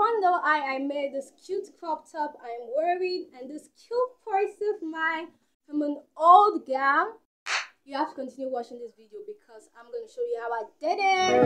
want to know I made this cute crop top I'm wearing and this cute purse of mine from an old gown, you have to continue watching this video because I'm going to show you how I did it.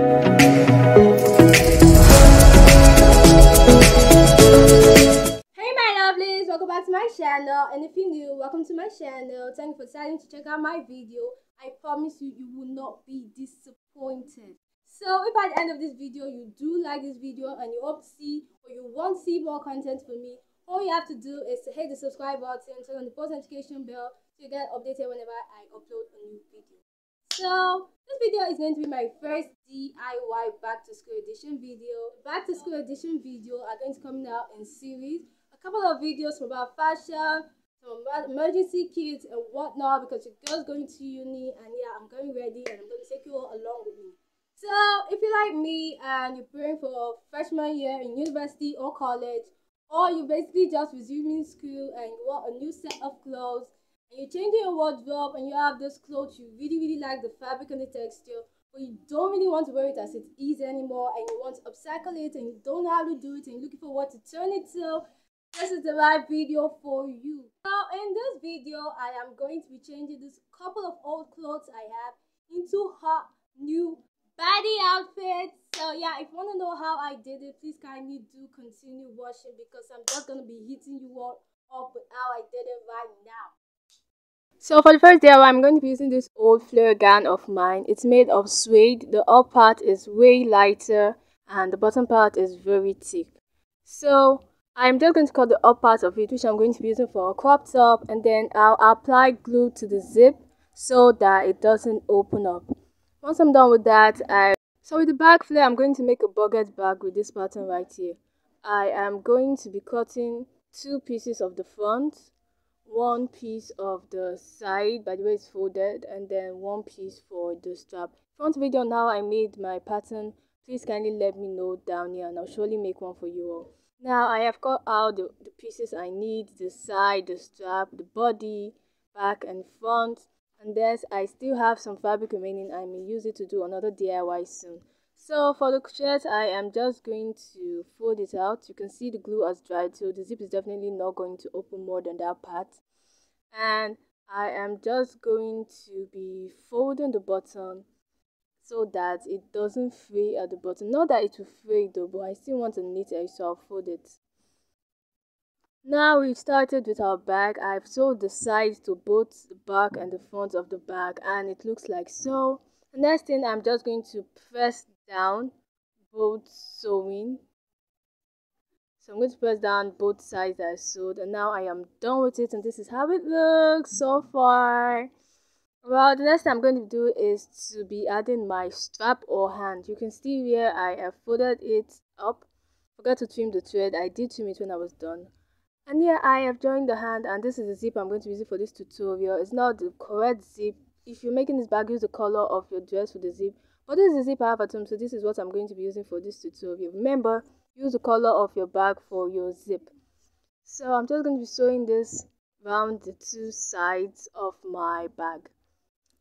Hey my lovelies, welcome back to my channel, and if you're new, welcome to my channel. Thank you for deciding to check out my video. I promise you, you will not be disappointed. So if at the end of this video you do like this video and you hope to see or you want to see more content from me, all you have to do is to hit the subscribe button, turn on the post notification bell so you get updated whenever I upload a new video. So this video is going to be my first DIY back to school edition video. Back to school edition video are going to come out in series. A couple of videos from about fashion, some emergency kits and whatnot, because your girl's going to uni and yeah, I'm going ready and I'm going to take you all along with me. So if you like me and you're preparing for freshman year in university or college, or you basically just resuming school and you want a new set of clothes and you're changing your wardrobe and you have those clothes you really like the fabric and the texture, but you don't really want to wear it as it is anymore and you want to upcycle it and you don't know how to do it and you're looking for what to turn it to, this is the right video for you. So in this video I am going to be changing this couple of old clothes I have into hot new baddie outfit. So yeah, if you want to know how I did it, please kindly do continue watching because I'm just going to be hitting you all up with how I did it right now. So for the first day, I'm going to be using this old flare gown of mine. It's made of suede. The up part is way lighter and the bottom part is very thick. So I'm just going to cut the up part of it, which I'm going to be using for a crop top, and then I'll apply glue to the zip so that it doesn't open up. Once I'm done with that, so with the bag flare, I'm going to make a baguette bag with this pattern right here. I am going to be cutting 2 pieces of the front, 1 piece of the side, by the way it's folded, and then 1 piece for the strap. If you want a video on how I made my pattern, please kindly let me know down here and I'll surely make one for you all. Now I have cut out the pieces I need, the side, the strap, the body, back and front. And then I still have some fabric remaining. I may use it to do another DIY soon. So for the shirt, I am just going to fold it out. You can see the glue has dried, so the zip is definitely not going to open more than that part. And I am just going to be folding the bottom so that it doesn't fray at the bottom. Not that it will fray though, but I still want a neat edge, so I'll fold it. Now we've started with our bag. I've sewed the sides to both the back and the front of the bag and it looks like so. The next thing, I'm just going to press down both sewing. So I'm going to press down both sides that I sewed and now I am done with it and this is how it looks so far. Well, the next thing I'm going to do is to be adding my strap or hand. You can see where I have folded it up. Forgot to trim the thread. I did trim it when I was done. And yeah, I have joined the hand and this is the zip I'm going to use it for this tutorial. It's not the correct zip. If you're making this bag, use the color of your dress for the zip. But this is the zip I have at home, so this is what I'm going to be using for this tutorial. Remember, use the color of your bag for your zip. So I'm just going to be sewing this around the 2 sides of my bag.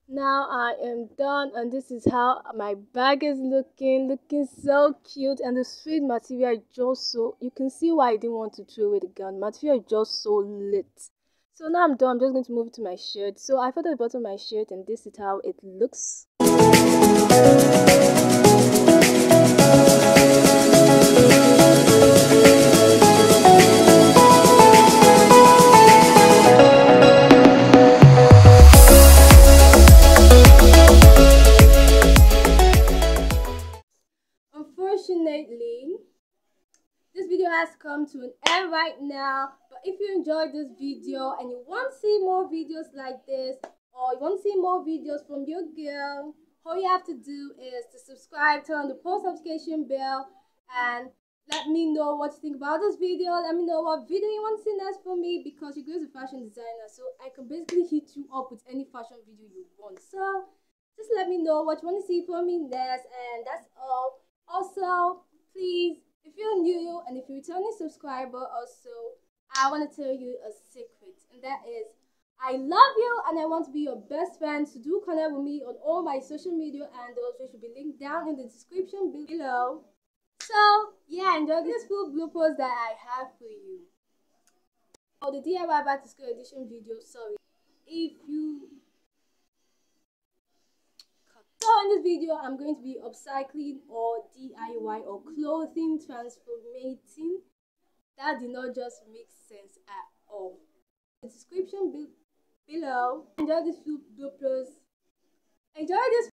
Now I am done and this is how my bag is looking so cute, and the suede material is just so, you can see why I didn't want to throw away the gown. Material is just so lit. So now I'm done. I'm just going to move to my shirt. So I folded the bottom of my shirt and this is how it looks. Unfortunately, this video has come to an end right now, but if you enjoyed this video and you want to see more videos like this, or you want to see more videos from your girl, all you have to do is to subscribe, turn on the post notification bell, and let me know what you think about this video. Let me know what video you want to see next from me, because your girl is a fashion designer, so I can basically hit you up with any fashion video you want. So just let me know what you want to see from me next, and that's all. Also, please, if you're new and if you're a returning subscriber, also, I want to tell you a secret, and that is, I love you and I want to be your best friend. So do connect with me on all my social media handles, which will be linked down in the description below. So yeah, enjoy these full bloopers that I have for you. Oh, the DIY back to school edition video. Sorry, if you so in this video, I'm going to be upcycling or DIY or clothing transformating. That did not just make sense at all. The description below. Enjoy these few bloopers. Enjoy this